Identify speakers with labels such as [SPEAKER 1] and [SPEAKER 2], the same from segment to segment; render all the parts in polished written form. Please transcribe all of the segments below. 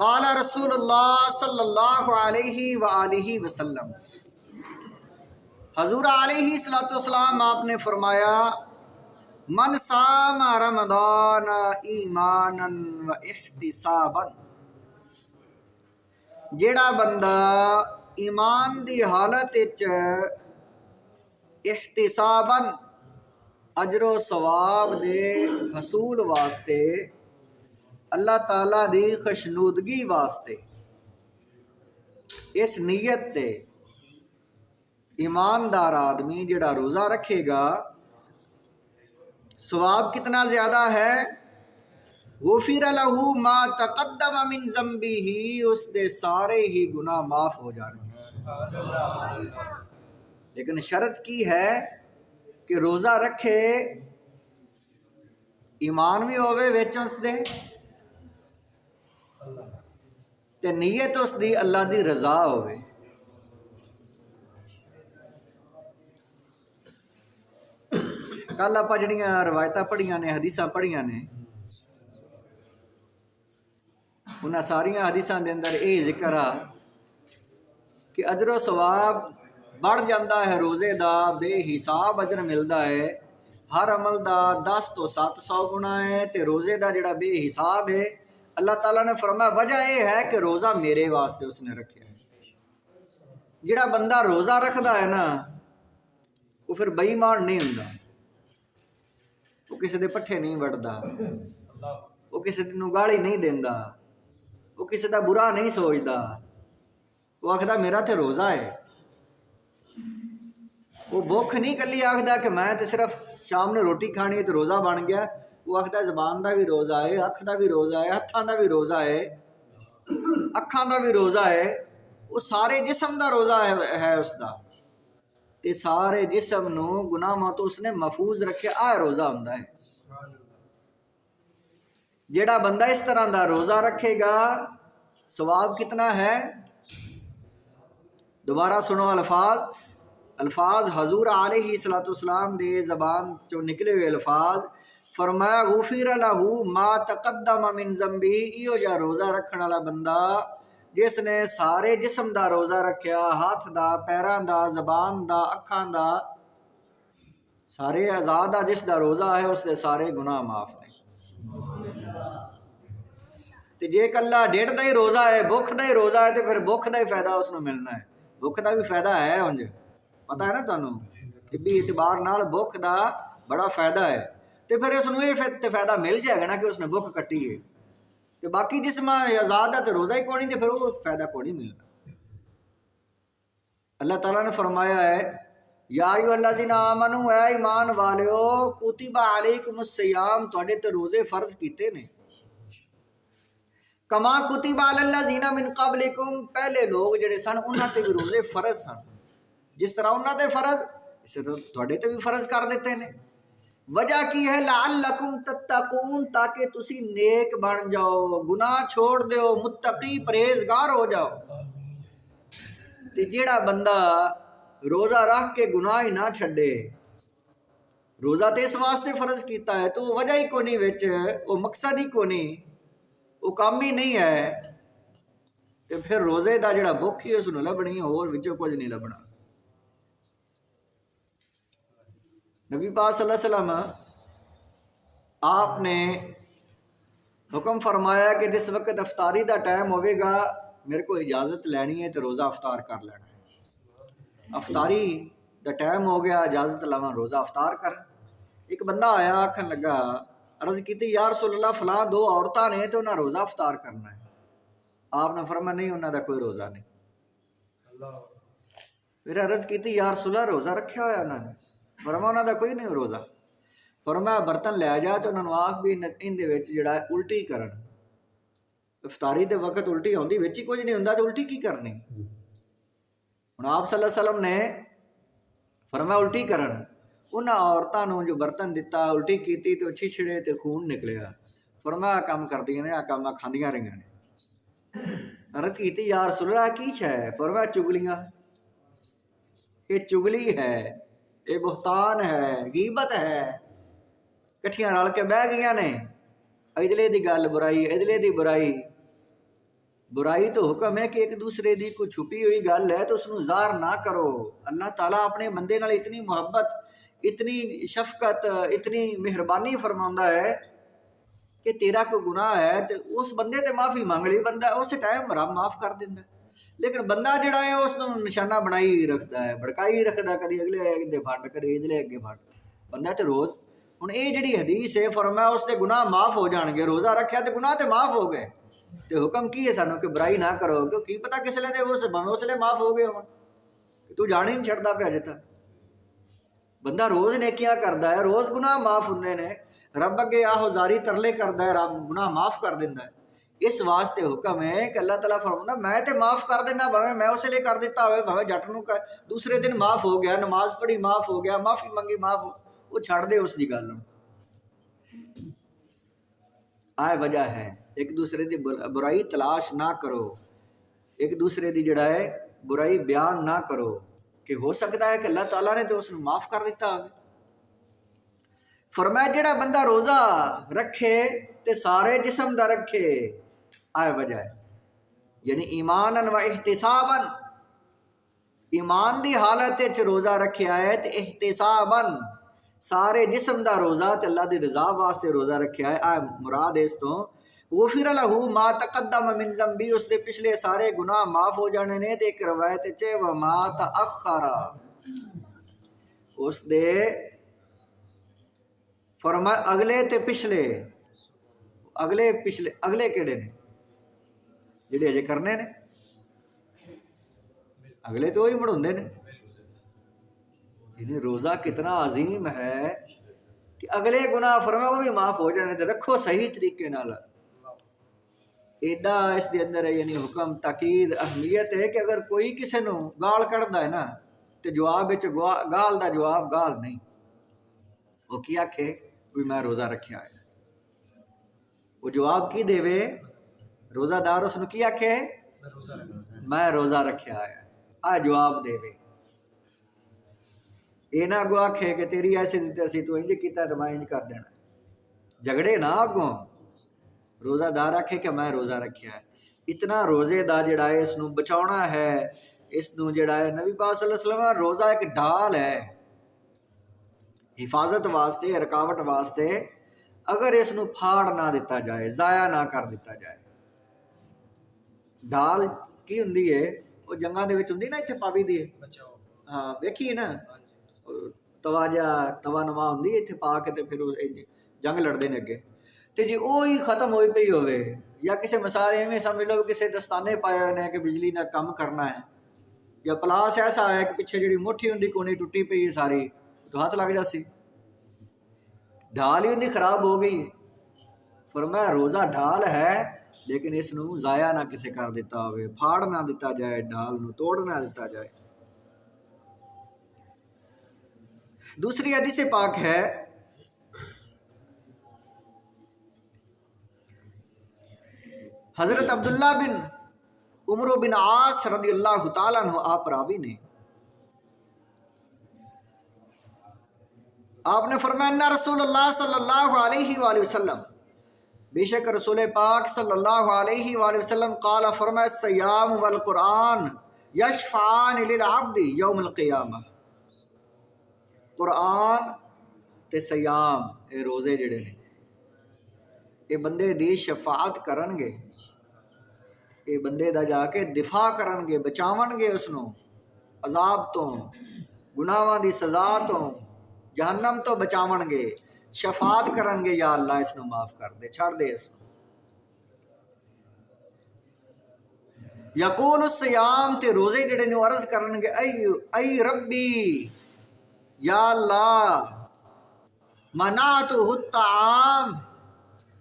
[SPEAKER 1] قال رسول اللہ صلی اللہ علیہ وآلہ وسلم، حضور علیہ الصلوۃ والسلام آپ نے فرمایا، من صام رمضان ایمانا و احتسابا، جیڑا بندہ ایمان دی حالت وچ احتسابا اجر و ثواب دے حصول واسطے، اللہ تعالیٰ دی خشنودگی واسطے، اس نیت تے ایماندار آدمی جڑا روزہ رکھے گا، ثواب کتنا زیادہ ہے؟ غفر لہ ما تقدم من ذنبہ، اس دے سارے ہی گناہ معاف ہو جانے۔ لیکن شرط کی ہے کہ روزہ رکھے، ایمان بھی ہوئے وچ اس دے، تے نیت اس دی اللہ دی رضا ہوئے۔ کل آپ جڑیاں روایتاں پڑھیاں نے، حدیثاں پڑھیاں نے، انہاں ساریاں حدیثاں دے اندر یہ ذکر آ کہ اجر و ثواب بڑھ جاندہ ہے، روزے دا بے حساب اجر ملدا ہے، ہر عمل دا 10 تو 700 گنا ہے، تے روزے دا جڑا بے حساب ہے، اللہ تعالیٰ نے فرمایا وجہ یہ ہے کہ روزہ میرے واسطے اس نے رکھیا ہے۔ جڑا بندہ روزہ رکھدا ہے نا، وہ پھر بے ایمان نہیں ہوندا، وہ کسی دے پٹھے نہیں وڑدا، وہ کسی نوں گالی نہیں دیندا، وہ کسی دا برا نہیں سوچدا، وہ آکھدا میرا تے روزہ ہے۔ وہ بھوک نہیں کلی آکھدا کہ میں تے صرف شام نے روٹی کھانی ہے تے روزہ بن گیا، وہ آکھدا زبان دا بھی روزہ ہے، اکھ دا بھی روزہ ہے، ہتھاں دا بھی روزہ ہے، اکھاں دا بھی روزہ ہے، وہ سارے جسم دا روزہ ہے اس دا، تے سارے جسم نو گناہاں تو اس نے محفوظ رکھے، روزہ ہوندا ہے۔ جیڑا بندہ اس طرح دا روزہ رکھے گا، ثواب کتنا ہے؟ دوبارہ سنو الفاظ حضور علیہ الصلوۃ والسلام دے زبان چوں نکلے ہوئے الفاظ، فرمایا غفر لہ ما تقدم من ذنبہ، ایو جا روزہ رکھن والا بندہ جس نے سارے جسم دا روزہ رکھیا، ہاتھ دا، پیراں دا، زبان دا، اکھاں دا، سارے اعضاء دا جس دا روزہ ہے، اس دے سارے گناہ معاف نے۔ تے جے کلا ڈیڑھ دا ہی روزہ ہے، بھوک دا ہی روزہ ہے، تے پھر بھوک دا ہی فائدہ اس نوں ملنا ہے، بھوک دا بھی فائدہ ہے، انج پتہ ہے نا تانوں، طبی اعتبار نال بھوک دا بڑا فائدہ ہے، تے پھر اس نوں یہ فائدہ مل جائے گا نا کہ اس نے بھوک کٹی ہے، تے باقی جسم آزاد ہے تے روزہ ہی کونی، تے پھر وہ فائدہ کونی ملنا۔ اللہ تعالیٰ نے فرمایا ہے، یا ایھا الذین آمنوا، اے ایمان والیو، کتب علیکم الصیام، تواڈے تے روزے فرض کیتے نے، کما کتب علی الذین من قبلکم، پہلے لوگ جڑے سن انہاں تے بھی روزے فرض سن، جس طرح انہاں تے فرض اسی طرح تواڈے تے بھی فرض کر دیتے نے۔ وجہ کی ہے؟ لعلکم تتقون، تاکہ تسی نیک بن جاؤ، گناہ چھوڑ دیو، متقی پرہیزگار ہو جاؤ۔ تے جیڑا بندہ روزہ رکھ کے گناہ ہی نہ چھڈے، روزہ تے اس واسطے فرض کیتا ہے تو وجہ ہی کونی وچ، وہ مقصد ہی کونی، وہ کام ہی نہیں ہے، تے پھر روزے دا جڑا بھوک ہی اس نوں لبنی ہے، اور وچوں کچھ نہیں لبنا۔ نبی پاک صلی اللہ علیہ وسلم آپ نے حکم فرمایا کہ جس وقت افطاری دا ٹائم ہوئے گا، میرے کو اجازت لینی ہے تو روزہ افطار کر لینا ہے۔ افطاری دا ٹائم ہو گیا، اجازت لواں روزہ افطار کر۔ ایک بندہ آیا، آکھن لگا، عرض کیتی یا رسول اللہ فلاں 2 عورتاں نے تو انہاں روزہ افطار کرنا ہے۔ آپ نے فرمایا نہیں، انہاں دا کوئی روزہ نہیں۔ پھر عرض کیتی یا رسول اللہ روزہ رکھیا ہویا انہاں نے؟ فرمایا انہاں دا کوئی نہیں روزہ۔ فرمایا برتن لے جا تو انہاں نوں آکھ بھی ان دے وچ جڑا ہے الٹی کرن، افطاری دے وقت الٹی ہوندی، وچ ہی کچھ نہیں ہوندا تے الٹی کی کرنی؟ ہن آپ صلی اللہ علیہ وسلم نے فرمایا الٹی کرن، انہاں عورتاں نوں جو برتن دتا، الٹی کیتی تے چھچڑے تے خون نکلیا، فرمایا کام کردیاں نے، کام کھاندیاں رہیاں نے۔ عرض کیتی یا رسول اللہ کی شے ہے؟ فرمایا چگلیاں، یہ چگلی ہے، یہ بہتان ہے، غیبت ہے، کٹھیاں رل کے بہ گئیاں نے، ادلے دی گل برائی، ادلے دی برائی، برائی تو حکم ہے کہ ایک دوسرے دی کوئی چھپی ہوئی گل ہے تو اس نو ظاہر نہ کرو. اللہ تعالیٰ اپنے بندے نال اتنی محبت، اتنی شفقت، اتنی مہربانی فرماوندا ہے کہ تیرا کوئی گناہ ہے تو اس بندے تے معافی مانگ لی، بندہ اس ٹائم رب معاف کر دیندا ہے. لیکن بندہ جڑا ہے اس نو نشانہ بنائی رکھدا ہے، بڑکائی رکھدا، کدی اگلے دے پھٹ، کدی اگلے اگے پھٹ. بندہ تے روز ہن اے جڑی حدیث ہے فرمایا اس دے گناہ معاف ہو جان گے. روزہ رکھیا تے گناہ تے معاف ہو گئے. تے حکم کی ہے سانو کہ برائی نہ کرو، کیوں کی پتہ کس لے دے اس لے معاف ہو گئے ہون. تو جان ہی نہیں چھڑدا پیا جتا. بندہ روز نیکیاں کردا ہے، روز گناہ معاف ہوندے نے، رب اگے آہو زاری ترلے کردا ہے، رب گناہ معاف کر دیندا ہے. اس واسطے حکم ہے کہ اللہ تعالیٰ فرماتا میں تے معاف کر دینا، بھویں میں اس لیے کر دیتا ہوئے، بھویں جٹ نو دوسرے دن معاف ہو گیا، نماز پڑھی معاف ہو گیا، معافی منگی معاف ہو، وہ چھڑ دے اس دی گل نوں. آئے وجہ ہے ایک دوسرے دی برائی تلاش نہ کرو، ایک دوسرے دی جڑا ہے برائی بیان نہ کرو، کہ ہو سکتا ہے کہ اللہ تعالیٰ نے تو اس نو معاف کر دیتا ہوئے. فرمایا جڑا بندہ روزہ رکھے تے سارے جسم دا رکھے. آئے وجہ ہے یعنی ایماناً و احتساباً، ایمان دی حالت وچ روزہ رکھیا ہے تے احتساباً سارے جسم دا روزہ تے اللہ دی رضا واسطے روزہ رکھیا ہے. آئے مراد اس تو غفر لہ ما تقدم من ذنبی، اس دے پچھلے سارے گناہ معاف ہو جانے نے. تے ایک روایت وچ وما تاخر، اس دے فرمایا اگلے تے پچھلے، اگلے پچھلے اگلے کیڑے نے جڑے اجے کرنے نے، اگلے تو وہی مڑھوندے نے. یعنی روزہ کتنا عظیم ہے کہ اگلے گناہ فرمایا وہ بھی معاف ہو جانے تے رکھو صحیح طریقے نال. ایڈا اس دے اندر ہے یعنی حکم تاکید اہمیت ہے کہ اگر کوئی کسے نو گال کڑدا ہے نا تے جواب وچ گال دا جواب گال نہیں، وہ کی آکھے بھی میں روزہ رکھیا ہے. وہ جواب کی دے وے روزہ دار اس نو کی آکھے میں روزہ رکھیا ہے، آ جواب دے وے. یہ نہ اگوں آکھے کہ تیری ایسے دیتے اسی تو انج کیتا تو میں انج کر دینا. جھگڑے نہ اگوں. روزہ دار آکھے کہ میں روزہ رکھیا ہے. اتنا روزے دا جڑا ہے اس نو بچاؤنا ہے، اس نو جڑا ہے نبی پاک صلی اللہ علیہ وسلم روزہ ایک ڈھال ہے حفاظت واسطے، رکاوٹ واسطے. اگر اس نو پھاڑ نہ دیتا جائے، ضائع نہ کر دیتا جائے. ڈھال کی ہوندی ہے وہ جنگاں دے وچ ہوندی نا، اتنے پاوی دی ہاں ویکھی نا، توا جا توا نما ہوندی اتنے پا کے تے پھر جنگ لڑدے نے اگے. تے جی وہی ختم ہوئی پئی ہوئے یا کسے مثال ایویں سمجھ لو کسے دستانے پائے ہوئے نے کہ بجلی نہ کم کرنا ہے، یا پلاس ایسا ہے کہ پیچھے جڑی مٹھی ہوندی کونی ٹوٹی پئی ہے ساری تو ہاتھ لگ جاسی، ڈھال ہی نہیں خراب ہو گئی. فرمایا روزہ ڈھال ہے لیکن اس نو ضائع نہ کسے کر دیتا ہوئے، پھاڑ نہ دیتا جائے، ڈھال نو توڑ نہ دیتا جائے. دوسری حدیث پاک ہے حضرت عبداللہ بن عمر بن عاص رضی اللہ تعالیٰ عنہ آپ راوی نے، آپ نے فرمایا ان رسول اللہ صلی اللہ علیہ وآلہ وسلم، بے شک رسول پاک صلی اللہ علیہ وآلہ وسلم قال فرمایا الصیام والقرآن یشفعان للعبد یوم القیامہ. قرآن تے سیام اے روزے جڑے نے اے بندے دی شفاعت کرن گے، اے بندے دا جا کے دفاع کرن گے، بچاون گے اس نو عذاب تو، گناہاں دی سزا تو، جہنم تو بچاون گے. شفاعت کرن گے یا اللہ اس نو معاف کر دے، چھڑ دے اس نو. یقول الصیام تے روزے جڑے نے عرض کرن گے ای ربی یا اللہ منعتہ الطعام،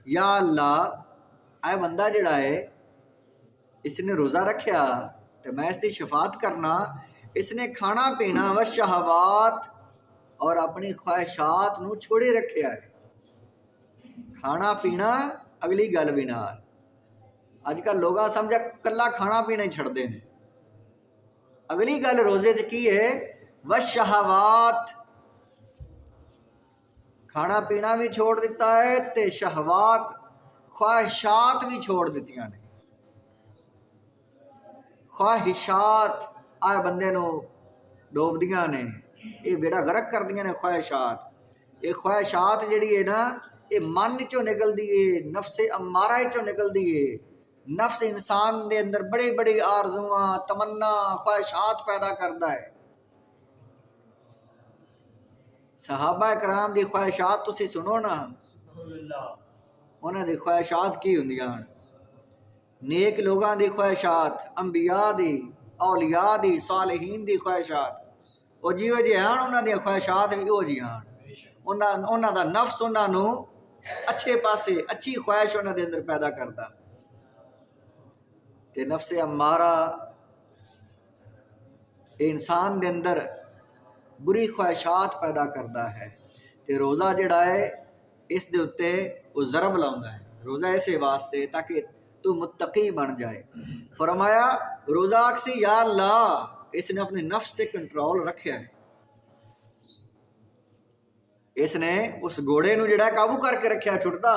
[SPEAKER 1] یا اللہ اے بندہ جڑا ہے اس نے روزہ رکھیا تو میں اس دی شفاعت کرنا، اس نے کھانا پینا والشہوات اور اپنی خواہشات نو چھوڑے رکھیا ہے. کھانا پینا اگلی گل بھی نال، اج کل لوگاں سمجھا کلا کھانا پینا ہی چھڑ دے نے. اگلی گل روزے چ کی ہے والشہوات، کھانا پینا بھی چھوڑ دیتا ہے تے شہوات خواہشات بھی چھوڑ دیتیاں نے. خواہشات آ بندے نو ڈوبدیاں نے، یہ بیڑا غرق کردیاں نے خواہشات۔ یہ خواہشات جڑی ہے نا یہ من چوں نکل دی ہے، نفس امارہ چوں نکل دی ہے۔ نفس انسان دے اندر بڑی بڑی آرزواں، تمنا، خواہشات پیدا کرتا ہے۔ صحابہ کرام دی خواہشات تسی سنو نا، انہاں دی خواہشات کی ہوندیاں ہیں؟ نیک لوگاں دی خواہشات، انبیاء دی، اولیاء دی، صالحین دی خواہشات، وہ جیو جی ہیں انہاں دی خواہشات بھی وہ جی ہیں۔ انہاں دا نفس انہاں نو اچھے پاسے اچھی خواہش انہاں دے اندر پیدا کرتا، تے نفس امارہ انسان دے اندر بری خواہشات پیدا کرتا ہے۔ تے روزہ جڑا ہے اس دے اتے وہ ضرب لاؤندا ہے، روزہ ایسے واسطے تاکہ تو متقی بن جائے۔ فرمایا روزہ آکسی یا اللہ، اس نے اپنے نفس تے کنٹرول رکھیا ہے، اس نے اس گھوڑے نو جڑا قابو کر کے رکھیا چھٹتا،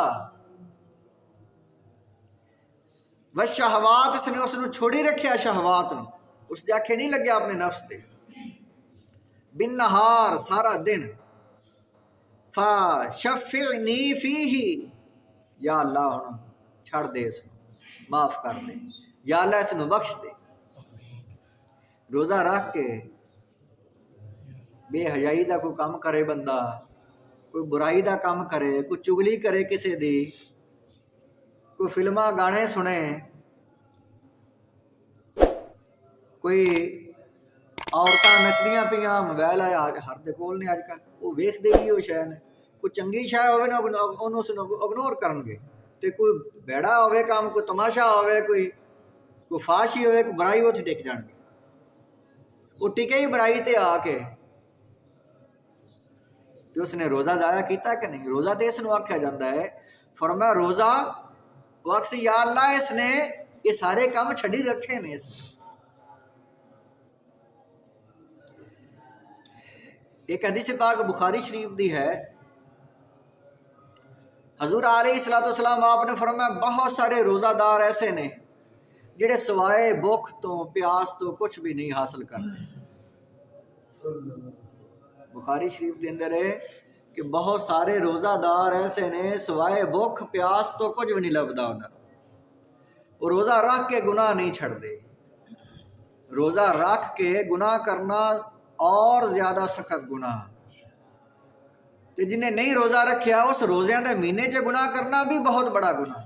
[SPEAKER 1] والشہوات اس نے اس نو چھوڑی رکھیا، شہوات نو اس دے آکھے نہیں لگیا اپنے نفس دے، بن نہار سارا دن، فشفعنی فیہ، یا اللہ ہن چھڑ دے اس نو، معاف کر دے، یا اللہ اس نو بخش دے۔ روزہ رکھ کے بے حیائی دا کوئی کام کرے بندہ، کوئی برائی دا کام کرے، کوئی چگلی کرے کسے دی، کوئی فلماں گانے سنے، کوئی عورتاں نچدیاں پیاں، موبائل ہے ہر دے کول نے اج کل، وہ ویکھ دے ہی وہ شے نے، کوئی چنگی شے ہوے نا انہوں سے اگنور کرن گے، تے کوئی بیڑا ہوے کام، کوئی تماشا ہوے، کوئی فاشی ہوے، کوئی برائی ہو تے ٹک جان گے، وہ ٹکے ہی برائی تے آ کے، تو اس نے روزہ ضائع کیتا کہ نہیں؟ روزہ تے اس نو آکھیا جاندا ہے، فرمایا روزہ وہ آکسی یا اللہ اس نے یہ سارے کام چھڈی رکھے نے۔ اس نے ایک حدیث پاک بخاری شریف دی ہے، حضور علیہ السلام آپ نے فرمایا بہت سارے روزہ دار ایسے نے جڑے سوائے بھوک تو پیاس تو کچھ بھی نہیں حاصل کرتے۔ بخاری شریف کے اندر ہے کہ بہت سارے روزہ دار ایسے نے سوائے بھوک پیاس تو کچھ بھی نہیں لبدا انہاں، وہ روزہ رکھ کے گناہ نہیں چھڑ دے۔ روزہ رکھ کے گناہ کرنا اور زیادہ سخت گناہ، تے جنہیں نہیں روزہ رکھیا اس روزیاں دے مہینے چ گناہ کرنا بھی بہت بڑا گناہ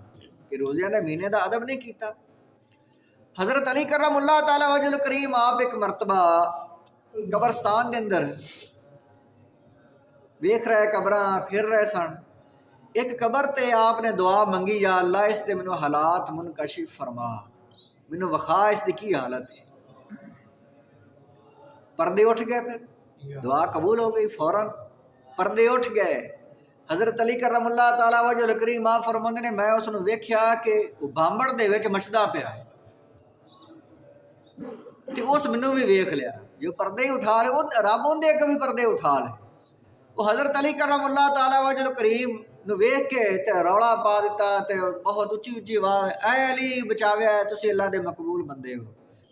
[SPEAKER 1] کہ روزیاں دے مہینے دا ادب نہیں کیتا۔ حضرت علی کرم اللہ تعالی وجہ الکریم آپ ایک مرتبہ قبرستان دے اندر ویکھ رہے قبراں پھر رہے سن، ایک قبر تے آپ نے دعا منگی، یا اللہ اس دے منو حالات منکشف فرما، منو وخا اس دی کی حالت ہے۔ پردے اٹھ گئے، پھر دعا قبول ہو گئی، فوراً پردے اٹھ گئے۔ حضرت علی کرم اللہ تعالی وجہ الکریم آپ فرماندے نے میں اس نو ویکھیا کہ وہ بامبڑ دے وچ مچدا پیا، تے اس منو بھی ویکھ لیا، جو پردے ہی اٹھا لے وہ رب اون دے اگے بھی پردے اٹھا لے۔ وہ حضرت علی کرم اللہ تعالی وجہ الکریم نو ویکھ کے تے رولا پا دیتا، تے بہت اچھی اچھی آواز، اے علی بچاویا ہے، تسی اللہ دے مقبول بندے ہو،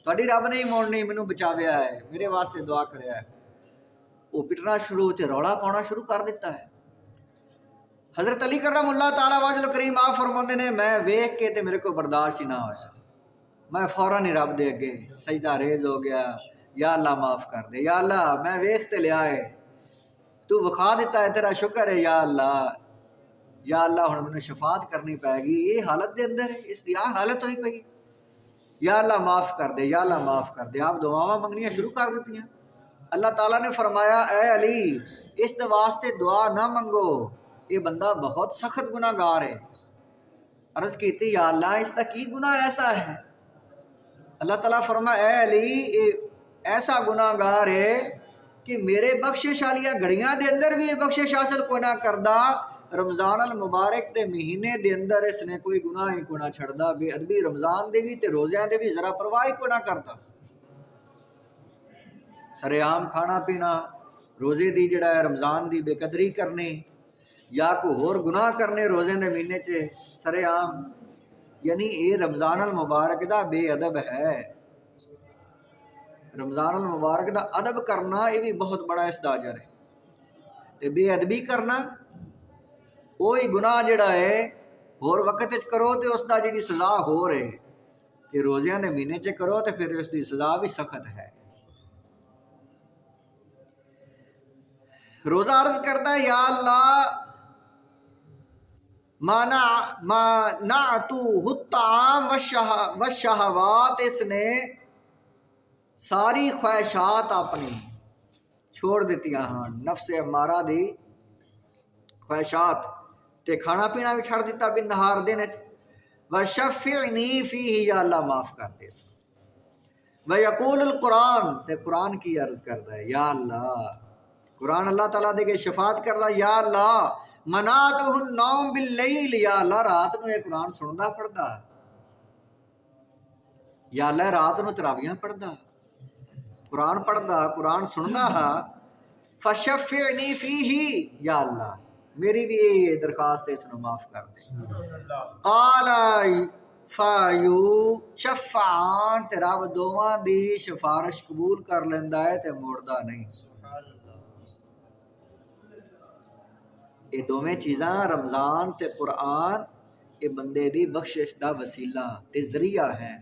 [SPEAKER 1] تہاڈی رب نہیں موڑنی، مینوں بچاویا ہے، میرے واسطے دعا کریا ہے۔ وہ پٹنا شروع تے رولا پاؤنا شروع کر دیتا ہے۔ حضرت علی کرم اللہ تعالی وجہ الکریم آپ فرماندے نے میں ویکھ کے تے میرے کو برداشت ہی نہ ہویا، میں فوراً ہی رب دے اگے سجدہ ریز ہو گیا، یا اللہ معاف کر دے، یا اللہ میں ویکھ تے لیا ہے، تو وکھا دیتا ہے، تیرا شکر ہے یا اللہ، یا اللہ ہن مینوں شفاعت کرنی پائے گی، یہ حالت دے اندر اس دی حالت ہوئی پئی، یا اللہ معاف کر دے، یا اللہ معاف کر دے۔ آپ دعاواں منگنیاں شروع کر دیتیاں۔ اللہ تعالیٰ نے فرمایا اے علی اس دے واسطے دعا نہ منگو، یہ بندہ بہت سخت گناہ گار ہے۔ عرض کیتی یا اللہ اس دا کی گناہ ایسا ہے؟ اللہ تعالیٰ فرمایا اے علی یہ ایسا گناہ گار ہے کہ میرے بخشش والیاں گھڑیاں دے اندر بھی یہ بخشش حاصل کوئی نہ کردا، رمضان المبارک دے مہینے دے اندر اس نے کوئی گناہ ہی کوئی نہ چھڑدا، بے ادبی رمضان دے بھی تے روزیاں دے بھی ذرا پرواہ ہی کوئی نہ کردا، سرے عام کھانا پینا، روزے دی جڑا ہے رمضان دی بے قدری کرنی، یا کوئی ہور گناہ کرنے روزے دے مہینے چ سرے عام، یعنی یہ رمضان المبارک دا بے ادب ہے۔ رمضان المبارک دا ادب کرنا یہ بھی بہت بڑا اس دا اجر ہے، تے بے ادبی کرنا وہی گناہ جڑا ہے ہور وقت وچ کرو تے اس دا جڑی سزا ہو رہے کہ روزیاں نے مہینے چ کرو تے پھر اس دی سزا بھی سخت ہے۔ روزہ عرض کرتا ہے یا اللہ منعتوہ الطعام والشہوات، اس نے ساری خواہشات اپنی چھوڑ دیتیاں ہاں، نفس امارہ دی خواہشات تے کھانا پینا بھی چھڑ دیتا بھی نہار دن وچ۔ وشفعنی فیہ، یا اللہ معاف کر دے اس۔ ویقول القرآن، تے قرآن کی عرض کرتا ہے یا اللہ، قرآن اللہ تعالیٰ دے کے شفاعت کرتا یا اللہ منعتہ النوم باللیل، یا اللہ رات نو یہ قرآن سندا پڑھدا، یا اللہ رات نو تراویحاں پڑھدا، قرآن پڑھدا، قرآن سندا ہا، فشفعنی فیہ، یا اللہ میری بھی یہ درخواست ہے، اس نو معاف کر دے۔ قال فیشفعان، تے رب دوواں دی سفارش قبول کر لیندا ہے تے موڑدا نہیں۔ یہ دوویں چیزاں رمضان تے قرآن یہ بندے دی بخشش دا وسیلہ تے ذریعہ ہے۔